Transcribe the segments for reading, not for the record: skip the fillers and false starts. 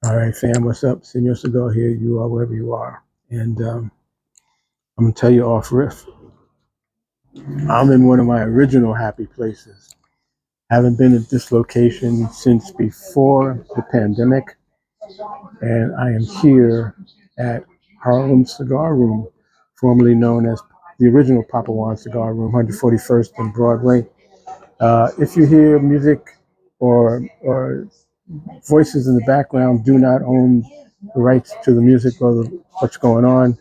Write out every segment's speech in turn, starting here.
All right, fam, what's up? Senor Cigar here. You are wherever you are. And I'm going to tell you off riff. I'm in one of my original happy places. Haven't been at this location since before the pandemic. And I am here at Harlem Cigar Room, formerly known as the original Papa Juan Cigar Room, 141st and Broadway. If you hear music or voices in the background, do not own the rights to the music or what's going on.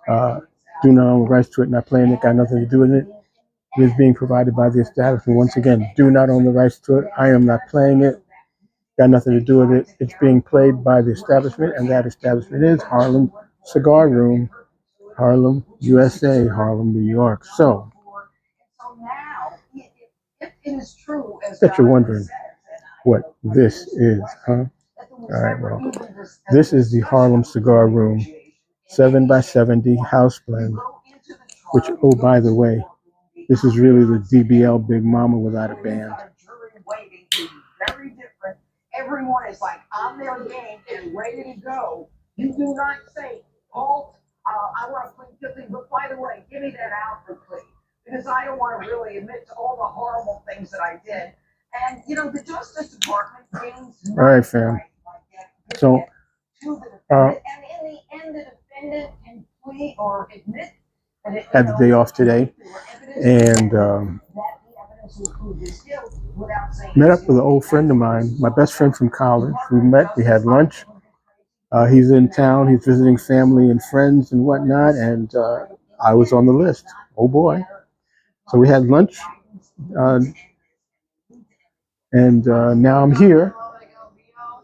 Uh, do not own the rights to it, not playing it, got nothing to do with it. It is being provided by the establishment. Once again, do not own the rights to it. I am not playing it, got nothing to do with it. It's being played by the establishment, and that establishment is Harlem Cigar Room, Harlem, USA, Harlem, New York. So, bet you're wondering what this is, huh? All right, well, this is the Harlem Cigar Room 7 by 70 house blend, which, oh, by the way, this is really the DBL Big Mama without a band. Everyone is like on their game and ready to go. You do not say, "Oh, I want to clean something," but by the way, give me that Alfred, please, because I don't want to really admit to all the horrible things that I did. And the Justice Department gains. All right, fam. So, and in the end, the defendant can plea or admit. Had the day off today, and met up with an old friend of mine, my best friend from college. We met, we had lunch. He's in town, he's visiting family and friends and whatnot, and I was on the list. Oh boy. So we had lunch, uh, and now I'm here.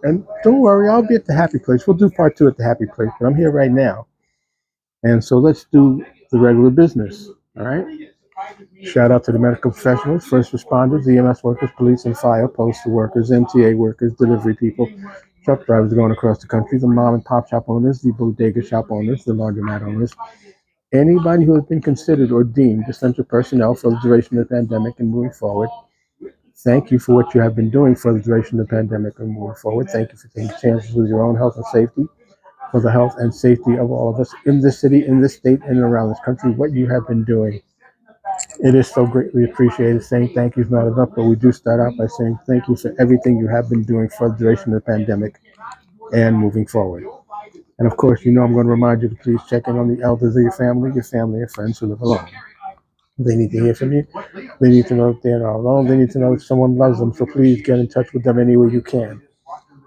And don't worry, I'll be at the happy place. We'll do part 2 at the happy place, but I'm here right now. And so let's do the regular business, all right? Shout out to the medical professionals, first responders, EMS workers, police and fire, postal workers, MTA workers, delivery people, truck drivers going across the country, the mom and pop shop owners, the bodega shop owners, the laundromat owners, anybody who has been considered or deemed essential personnel for the duration of the pandemic and moving forward. Thank you for what you have been doing for the duration of the pandemic and moving forward. Thank you for taking chances with your own health and safety, for the health and safety of all of us in this city, in this state, and around this country. What you have been doing, it is so greatly appreciated. Saying thank you is not enough, but we do start out by saying thank you for everything you have been doing for the duration of the pandemic and moving forward. And of course, I'm going to remind you to please check in on the elders of your family and friends who live alone. They need to hear from you. They need to know that they're not alone. They need to know that someone loves them. So please get in touch with them any way you can,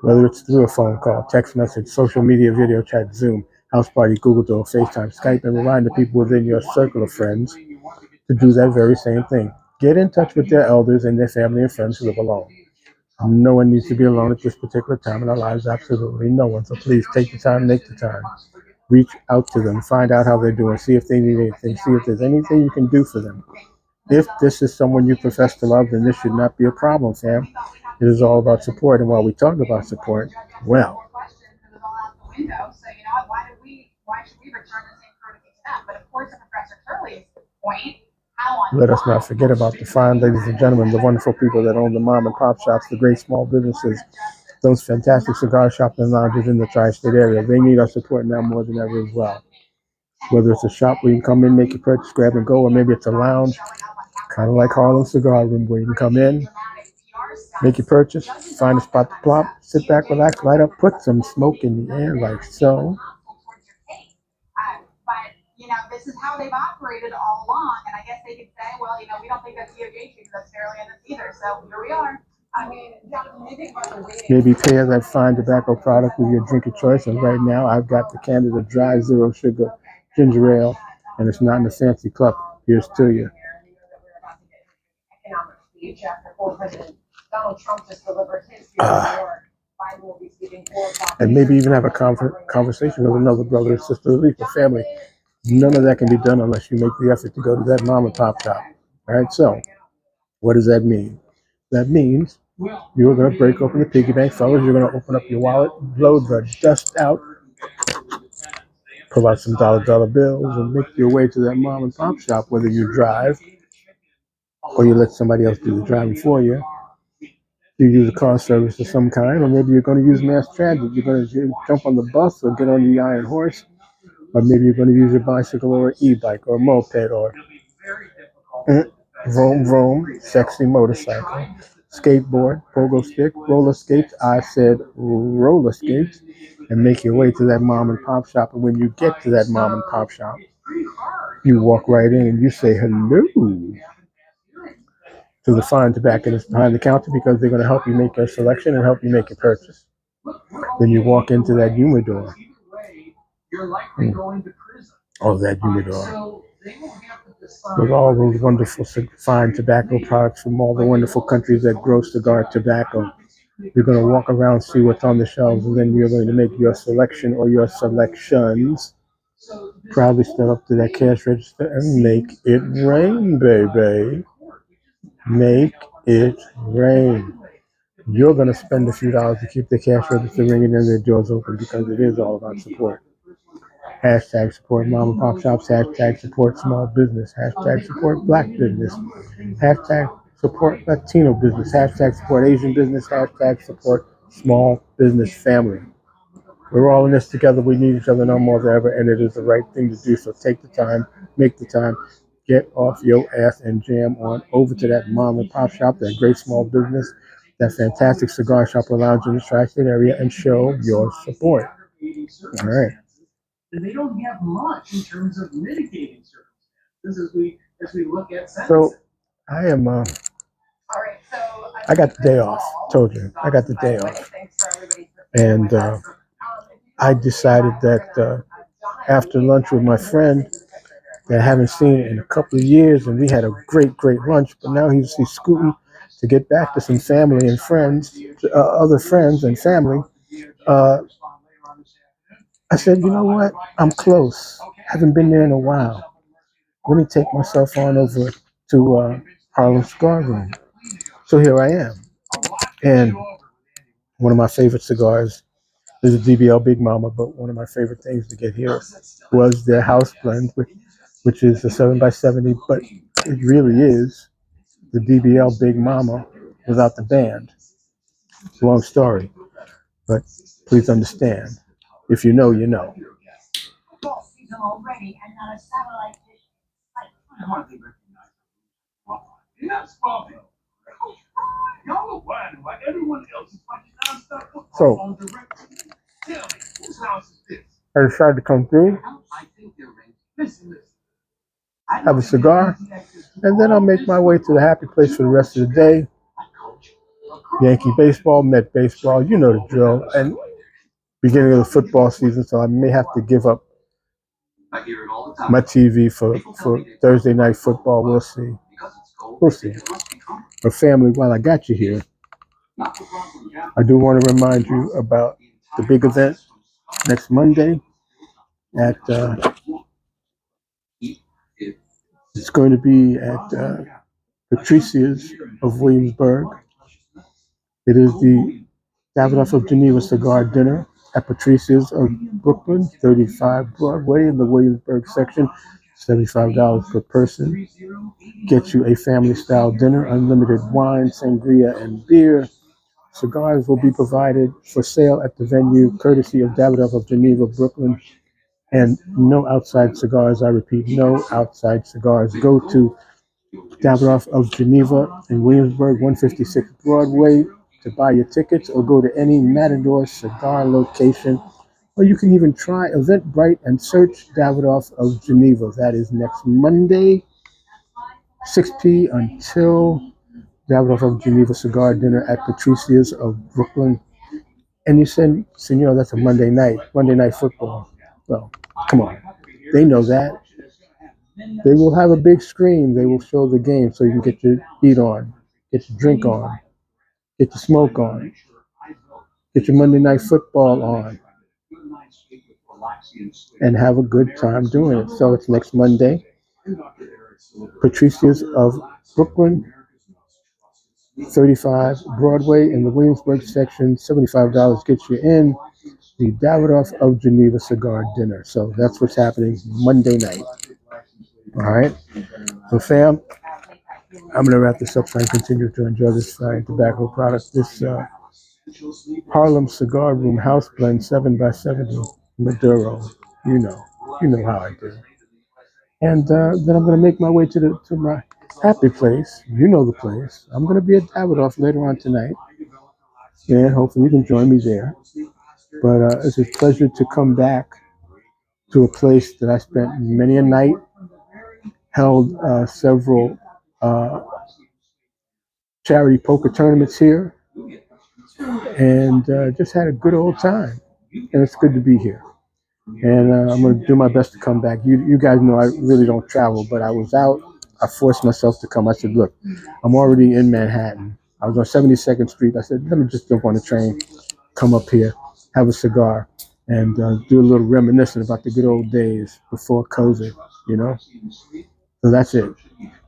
whether it's through a phone call, text message, social media, video chat, Zoom, house party, Google Duo, FaceTime, Skype, and remind the people within your circle of friends to do that very same thing. Get in touch with their elders and their family and friends who live alone. No one needs to be alone at this particular time in our lives, absolutely no one. So please take the time, make the time. Reach out to them, find out how they're doing, see if they need anything, see if there's anything you can do for them. If this is someone you profess to love, then this should not be a problem, fam. It is all about support. And while we talk about support, well, let us not forget about the fine ladies and gentlemen, the wonderful people that own the mom and pop shops, the great small businesses, those fantastic cigar shops and lounges in the tri-state area. They need our support now more than ever as well. Whether it's a shop where you can come in, make your purchase, grab and go, or maybe it's a lounge, kind of like Harlem Cigar Room, where you can come in, make your purchase, find a spot to plop, sit back, relax, light up, put some smoke in the air like so. This is how they've operated all along, and I guess they could say, well, we don't think that's DOJ because that's fairly in this either, so here we are. Maybe pair that fine tobacco product with your drink of choice, and right now I've got the Canada Dry Zero Sugar Ginger Ale, and it's not in a fancy cup. Here's to you. And maybe even have a conversation with another brother or sister, at least a family. None of that can be done unless you make the effort to go to that mom and pop shop. All right, so what does that mean? That means you're going to break open the piggy bank, fellas. You're going to open up your wallet, blow the dust out, pull out some dollar bills, and make your way to that mom and pop shop, whether you drive or you let somebody else do the driving for you. you use a car service of some kind, or maybe you're going to use mass transit. You're going to jump on the bus or get on the Iron Horse, or maybe you're going to use your bicycle or e-bike or moped or vroom vroom, sexy motorcycle, skateboard, pogo stick, roller skates. I said roller skates, and make your way to that mom and pop shop. And when you get to that mom and pop shop, you walk right in and you say hello to the fine tobacconists behind the counter because they're going to help you make your selection and help you make your purchase. Then you walk into that humidor. Oh, that humidor. With all those wonderful fine tobacco products from all the wonderful countries that grow cigar tobacco. You're going to walk around, see what's on the shelves, and then you're going to make your selection or your selections. Proudly step up to that cash register and make it rain, baby. Make it rain. You're going to spend a few dollars to keep the cash register ringing and the doors open because it is all about support. Hashtag support mom and pop shops. Hashtag support small business. Hashtag support black business. Hashtag support Latino business. Hashtag support Asian business. Hashtag support small business family. We're all in this together. We need each other now more than ever, and it is the right thing to do. So take the time, make the time, get off your ass and jam on over to that mom and pop shop, that great small business, that fantastic cigar shop or lounge in the tri-state area, and show your support. All right. And they don't have much in terms of mitigating circumstances as we look at sentencing. So I am. I got the day off. Told you, I got the day off, and I decided that after lunch with my friend that I haven't seen in a couple of years, and we had a great lunch. But now he's scooting to get back to some family and friends, other friends and family. I said, you know what? I'm close. Haven't been there in a while. Let me take myself on over to Harlem Cigar Room. So here I am. And one of my favorite cigars is a DBL Big Mama, but one of my favorite things to get here was their house blend, which is a 7x70, but it really is the DBL Big Mama without the band. Long story, but please understand. If you know, you know. So, I decided to come through, have a cigar, and then I'll make my way to the happy place for the rest of the day. Yankee baseball, Met baseball, you know the drill, and beginning of the football season, so I may have to give up my TV for Thursday night football. We'll see. We'll see. But family, while I got you here, I do want to remind you about the big event next Monday at it's going to be at Patricia's of Williamsburg. It is the Davidoff of Geneva Cigar Dinner at Patricia's of Brooklyn, 35 Broadway in the Williamsburg section, $75 per person. Get you a family-style dinner, unlimited wine, sangria, and beer. Cigars will be provided for sale at the venue, courtesy of Davidoff of Geneva, Brooklyn. And no outside cigars. I repeat, no outside cigars. Go to Davidoff of Geneva in Williamsburg, 156 Broadway to buy your tickets, or go to any Matador cigar location. Or you can even try Eventbrite and search Davidoff of Geneva. That is next Monday, 6 p. until Davidoff of Geneva Cigar Dinner at Patricia's of Brooklyn. And you said, Senor, that's a Monday night football. Well, come on. They know that. They will have a big screen. They will show the game so you can get your eat on, get your drink on, get your smoke on, get your Monday night football on, and have a good time doing it. So it's next Monday. Patricia's of Brooklyn, 35 Broadway in the Williamsburg section, $75 gets you in. The Davidoff of Geneva Cigar Dinner. So that's what's happening Monday night. All right. So fam, I'm going to wrap this up so I can continue to enjoy this fine tobacco product. This Harlem Cigar Room House Blend 7 by 70 Maduro. You know, you know how I do. And then I'm going to make my way to my happy place. You know the place. I'm going to be at Davidoff later on tonight, and hopefully you can join me there. But it's a pleasure to come back to a place that I spent many a night, held several charity poker tournaments here, and just had a good old time. And it's good to be here. And I'm going to do my best to come back. You guys know I really don't travel, but I was out. I forced myself to come. I said, look, I'm already in Manhattan. I was on 72nd Street. I said, let me just jump on the train, come up here, have a cigar, and do a little reminiscing about the good old days before COVID, you know? So that's it.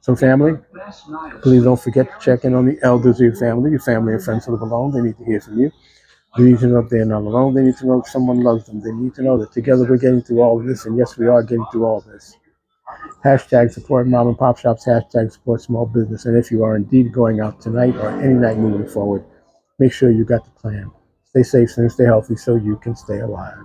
So family, please don't forget to check in on the elders of your family and friends who live alone. They need to hear from you. They need to know if they're not alone. They need to know if someone loves them. They need to know that together we're getting through all of this. And yes, we are getting through all this. Hashtag support mom and pop shops. Hashtag support small business. And if you are indeed going out tonight or any night moving forward, make sure you got the plan. Stay safe and stay healthy so you can stay alive.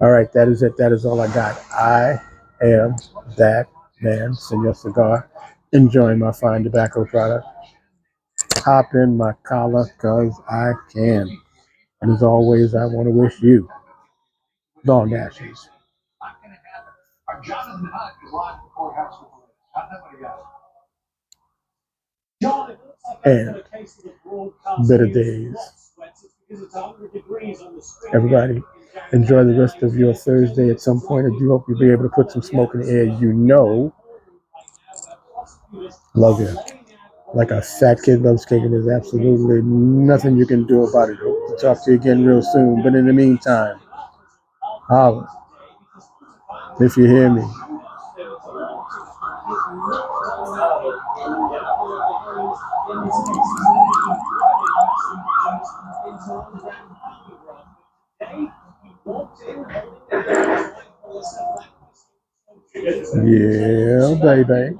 All right, that is it. That is all I got. I am that man, Senor Cigar, enjoying my fine tobacco product. Hop in my collar because I can. And as always, I want to wish you long ashes and better days. Everybody, enjoy the rest of your Thursday at some point. I do hope you'll be able to put some smoke in the air. You know, love you. Like a fat kid loves cake, and there's absolutely nothing you can do about it. Hope to talk to you again real soon. But in the meantime, holla if you hear me. Yeah, baby.